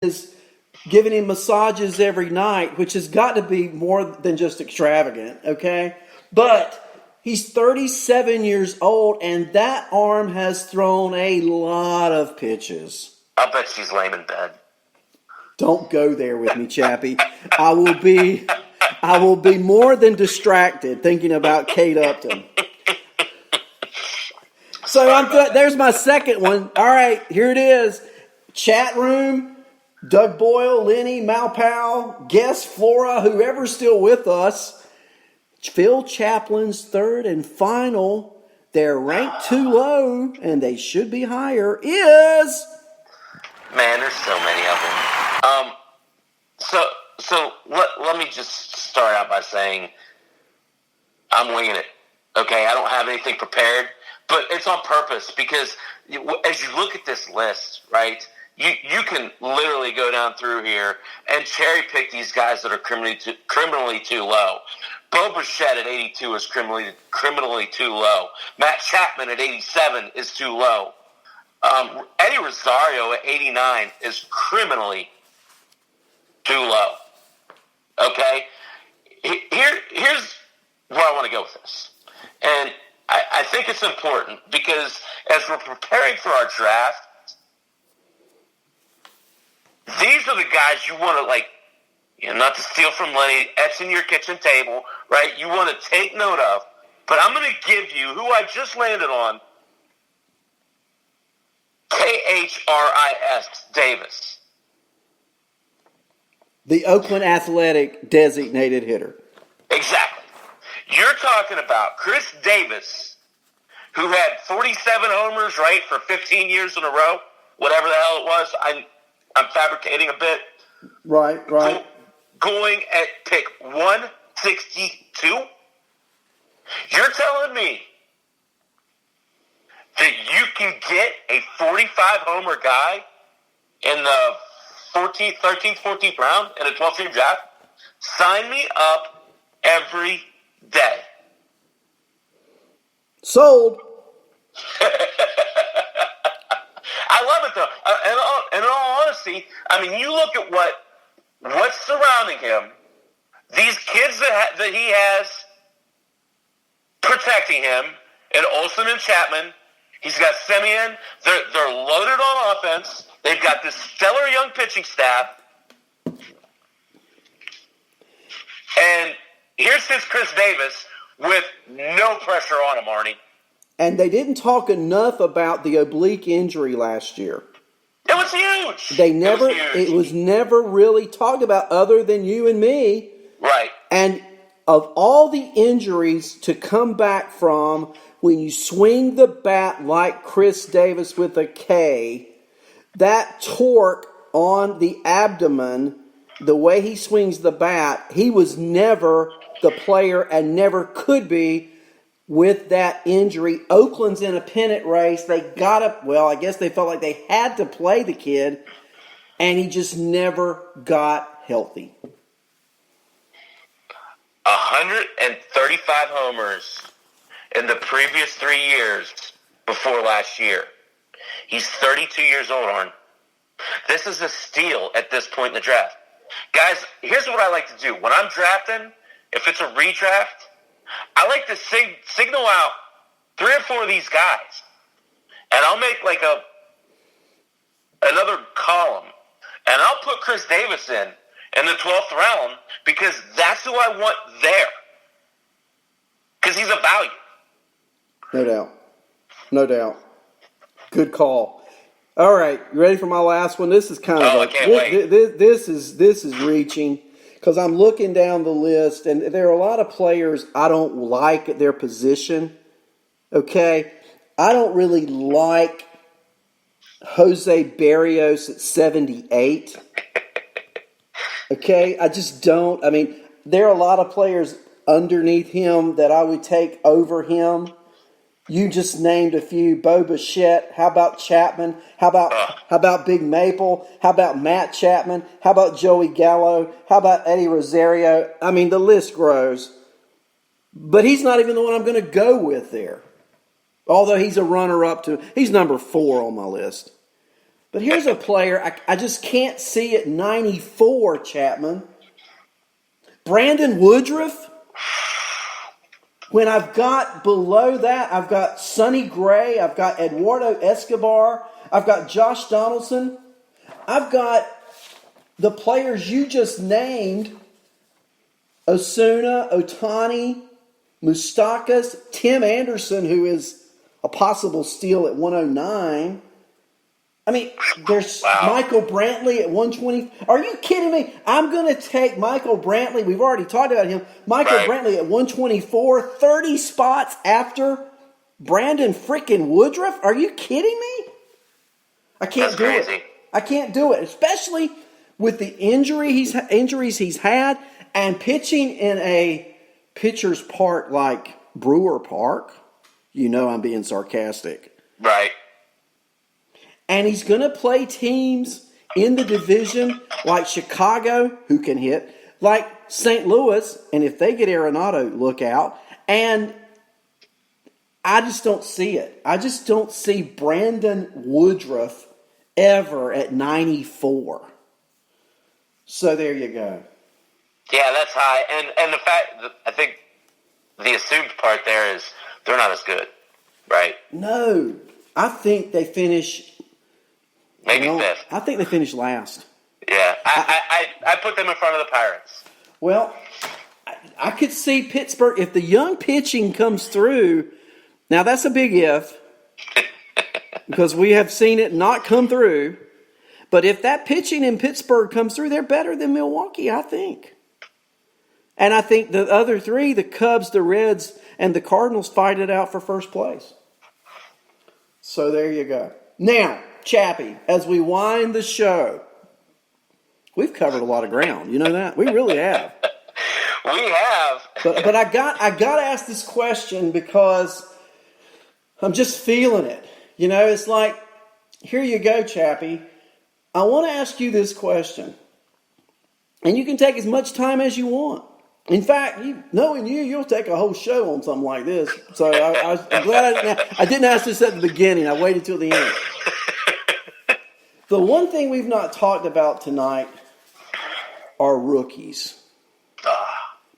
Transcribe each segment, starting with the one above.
is giving him massages every night, which has got to be more than just extravagant, okay? But he's 37 years old, and that arm has thrown a lot of pitches. I'll bet she's laying in bed. Don't go there with me, Chappy. I will be more than distracted thinking about Kate Upton. So there's my second one. All right, here it is. Chat room, Doug Boyle, Lenny, Malpal, guest Flora, whoever's still with us. Phil Chaplin's third and final. They're ranked too low, and they should be higher, is... Man, there's so many of them. So let me just start out by saying I'm winging it. Okay, I don't have anything prepared, but it's on purpose because as you look at this list, right, you can literally go down through here and cherry pick these guys that are criminally too low. Bo Bichette at 82 is criminally too low. Matt Chapman at 87 is too low. Eddie Rosario at 89 is criminally too low. Okay? Here's where I want to go with this. And I think it's important because as we're preparing for our draft, these are the guys you want to, not to steal from Lenny, etch in your kitchen table, right? You want to take note of. But I'm going to give you who I just landed on, Khris Davis. The Oakland Athletic designated hitter. Exactly. You're talking about Khris Davis, who had 47 homers, right, for 15 years in a row, whatever the hell it was. I'm fabricating a bit. Right. Going at pick 162. You're telling me that you can get a 45-homer guy in the 14th, 13th, 14th round in a 12-team draft? Sign me up every day. Sold. I love it, though. In all honesty, I mean, you look at what's surrounding him, these kids that he has protecting him, and Olsen and Chapman. He's got Semien. They're loaded on offense. They've got this stellar young pitching staff. And here's his Khris Davis with no pressure on him, Arnie. And they didn't talk enough about the oblique injury last year. It was huge. It was never really talked about other than you and me. Right. And of all the injuries to come back from when you swing the bat like Khris Davis with a K, that torque on the abdomen, the way he swings the bat, he was never the player and never could be with that injury. Oakland's in a pennant race. I guess they felt like they had to play the kid, and he just never got healthy. 135 homers in the previous 3 years before last year. He's 32 years old, Arn. This is a steal at this point in the draft. Guys, here's what I like to do. When I'm drafting, if it's a redraft, I like to signal out 3 or 4 of these guys. And I'll make another column. And I'll put Khris Davis in the 12th round because that's who I want there. Because he's a value. No doubt. Good call. All right, you ready for my last one? This is kind of I can't wait. This is reaching because I'm looking down the list and there are a lot of players I don't like at their position. Okay, I don't really like Jose Barrios at 78. Okay, I just don't. I mean, there are a lot of players underneath him that I would take over him. You just named a few. Bo Bichette. How about Chapman? How about Big Maple? How about Matt Chapman? How about Joey Gallo? How about Eddie Rosario? I mean, the list grows. But he's not even the one I'm going to go with there. Although he's a runner-up to... He's number 4 on my list. But here's a player I just can't see at 94, Chapman. Brandon Woodruff. When I've got below that, I've got Sonny Gray, I've got Eduardo Escobar, I've got Josh Donaldson, I've got the players you just named, Osuna, Otani, Moustakas, Tim Anderson, who is a possible steal at 109. I mean, there's Michael Brantley at 120. Are you kidding me? I'm going to take Michael Brantley. We've already talked about him. Michael Brantley at 124, 30 spots after Brandon freaking Woodruff. Are you kidding me? I can't do it. I can't do it, especially with the injuries he's had and pitching in a pitcher's park like Brewer Park. You know I'm being sarcastic. Right. And he's going to play teams in the division like Chicago, who can hit, like St. Louis, and if they get Arenado, look out. And I just don't see it. I just don't see Brandon Woodruff ever at 94. So there you go. Yeah, that's high. And the fact, I think the assumed part there is they're not as good, right? No. I think they finish... Maybe fifth. I think they finished last. Yeah, I put them in front of the Pirates. Well, I could see Pittsburgh, if the young pitching comes through, now that's a big if, because we have seen it not come through, but if that pitching in Pittsburgh comes through, they're better than Milwaukee, I think. And I think the other three, the Cubs, the Reds, and the Cardinals, fight it out for first place. So there you go. Now, Chappy, as we wind the show, we've covered a lot of ground. You know that? We really have. We have. But I got to ask this question because I'm just feeling it. You know, it's like, here you go, Chappy. I want to ask you this question. And you can take as much time as you want. In fact, knowing you'll take a whole show on something like this. So I'm glad I didn't ask this at the beginning. I waited till the end. The one thing we've not talked about tonight are rookies.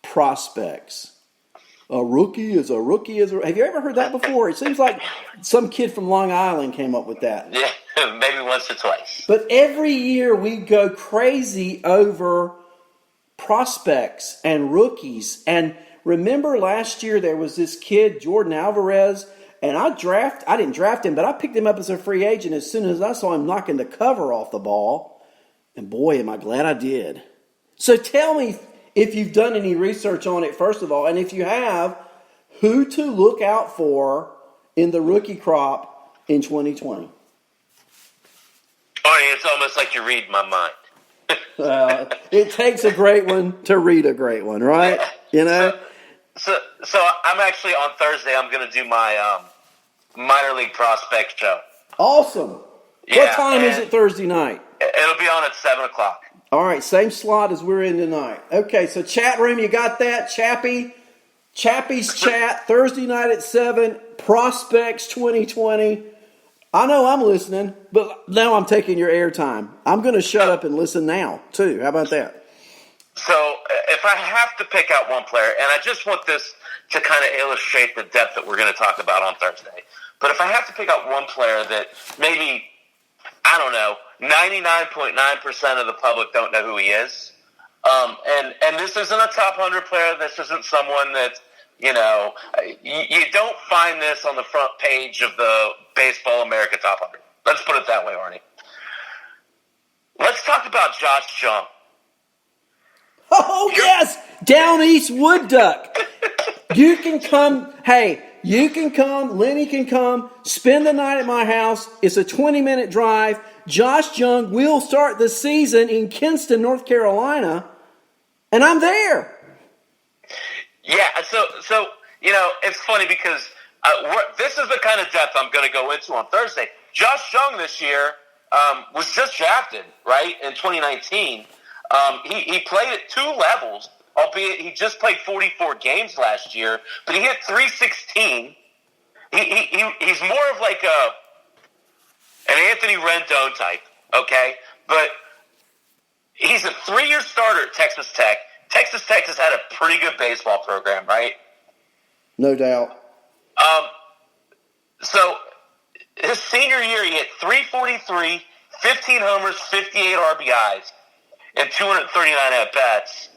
Prospects. A rookie is a rookie is a... Have you ever heard that before? It seems like some kid from Long Island came up with that. Yeah, maybe once or twice. But every year we go crazy over prospects and rookies. And remember last year there was this kid, Jordan Alvarez... And I didn't draft him, but I picked him up as a free agent as soon as I saw him knocking the cover off the ball. And boy, am I glad I did. So tell me if you've done any research on it, first of all. And if you have, who to look out for in the rookie crop in 2020. Arnie, it's almost like you read my mind. It takes a great one to read a great one, right? You know? So I'm actually on Thursday. I'm going to do my minor league prospect show. Awesome. Yeah, what time is it Thursday night? It'll be on at 7:00. All right, same slot as we're in tonight. Okay, so chat room, you got that? Chappy's chat Thursday night at 7. Prospects 2020. I know I'm listening, but now I'm taking your airtime. I'm going to shut up and listen now too. How about that? So if I have to pick out one player, and I just want this to kind of illustrate the depth that we're going to talk about on Thursday, but if I have to pick out one player that maybe, I don't know, 99.9% of the public don't know who he is, and this isn't a top 100 player, this isn't someone that, you know, you don't find this on the front page of the Baseball America Top 100. Let's put it that way, Arnie. Let's talk about Josh Jung. Oh, yes! Down East Wood Duck. You can come, Lenny can come, spend the night at my house. It's a 20-minute drive. Josh Jung will start the season in Kinston, North Carolina, and I'm there. Yeah, so you know, it's funny because this is the kind of depth I'm going to go into on Thursday. Josh Jung this year was just drafted, right, in 2019. He played at two levels, albeit he just played 44 games last year, but he hit .316. He's more of like an Anthony Rendon type, okay? But he's a 3-year starter at Texas Tech. Texas Tech has had a pretty good baseball program, right? No doubt. So his senior year, he hit 343, 15 homers, 58 RBIs, and 239 at-bats.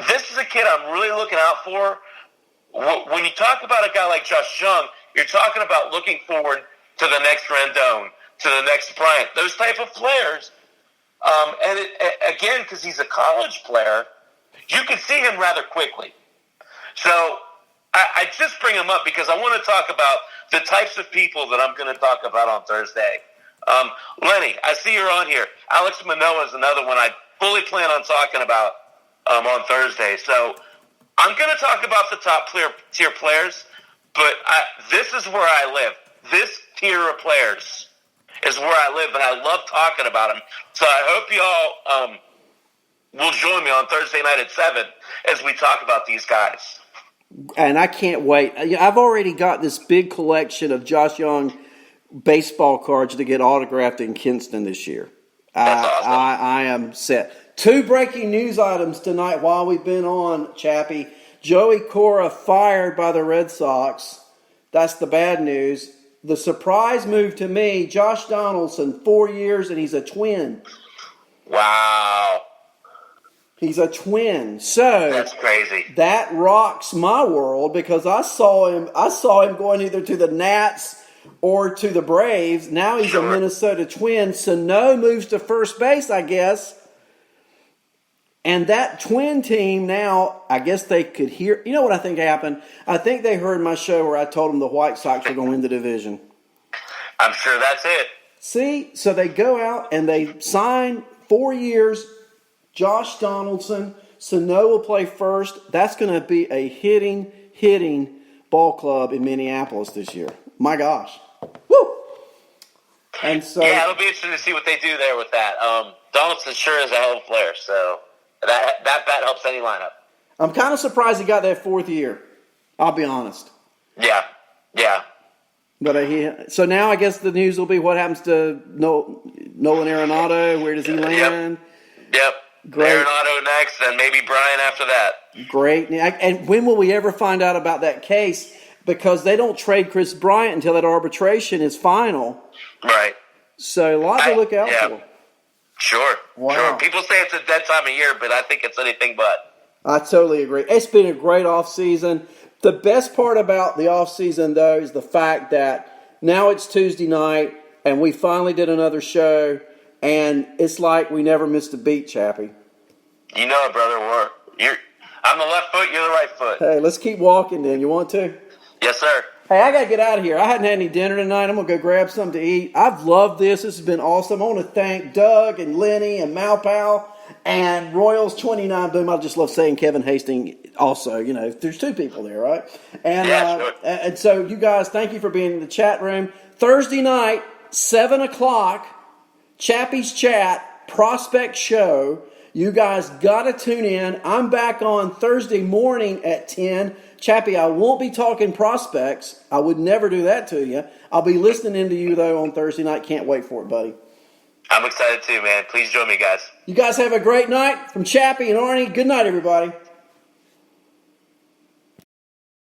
This is a kid I'm really looking out for. When you talk about a guy like Josh Jung, you're talking about looking forward to the next Rendon, to the next Bryant, those type of players. Again, because he's a college player, you can see him rather quickly. So I just bring him up because I want to talk about the types of people that I'm going to talk about on Thursday. Lenny, I see you're on here. Alex Manoah is another one I fully plan on talking about on Thursday. So I'm going to talk about the top tier players, but this is where I live. This tier of players is where I live, and I love talking about them. So I hope you all will join me on Thursday night at 7 as we talk about these guys. And I can't wait. I've already got this big collection of Josh Jung baseball cards to get autographed in Kinston this year. That's awesome. I am set. 2 breaking news items tonight while we've been on, Chappie. Joey Cora fired by the Red Sox. That's the bad news. The surprise move to me, Josh Donaldson, 4 years, and he's a twin. Wow. He's a twin. So that's crazy. That rocks my world because I saw him going either to the Nats or to the Braves. Now he's a Minnesota Twin. Sano moves to first base, I guess. And that Twin team now, I guess they could hear. You know what I think happened? I think they heard my show where I told them the White Sox were going to win the division. I'm sure that's it. See? So they go out and they sign 4 years. Josh Donaldson. Sano will play first. That's going to be a hitting ball club in Minneapolis this year. My gosh. Woo! And so, yeah, it'll be interesting to see what they do there with that. Donaldson sure is a hell of a player, so that bat helps any lineup. I'm kind of surprised he got that 4th year. I'll be honest. Yeah. But so now I guess the news will be what happens to Nolan Arenado. Where does he land? Yep. Great. Arenado next, and maybe Brian after that. Great. And when will we ever find out about that case? Because they don't trade Chris Bryant until that arbitration is final. Right. So a lot to look out for. Sure. Wow. Sure. People say it's a dead time of year, but I think it's anything but. I totally agree. It's been a great offseason. The best part about the offseason, though, is the fact that now it's Tuesday night, and we finally did another show, and it's like we never missed a beat, Chappie. You know it, brother. I'm the left foot, you're the right foot. Hey, let's keep walking then. You want to? Yes, sir. Hey, I got to get out of here. I hadn't had any dinner tonight. I'm going to go grab something to eat. I've loved this. This has been awesome. I want to thank Doug and Lenny and Malpal and Royals 29 Boom. I just love saying Kevin Hastings also. You know, there's 2 people there, right? And, sure. And so you guys, thank you for being in the chat room. Thursday night, 7 o'clock, Chappie's Chat, Prospect Show. You guys got to tune in. I'm back on Thursday morning at 10. Chappie, I won't be talking prospects. I would never do that to you. I'll be listening in to you, though, on Thursday night. Can't wait for it, buddy. I'm excited, too, man. Please join me, guys. You guys have a great night. From Chappie and Arnie, good night, everybody.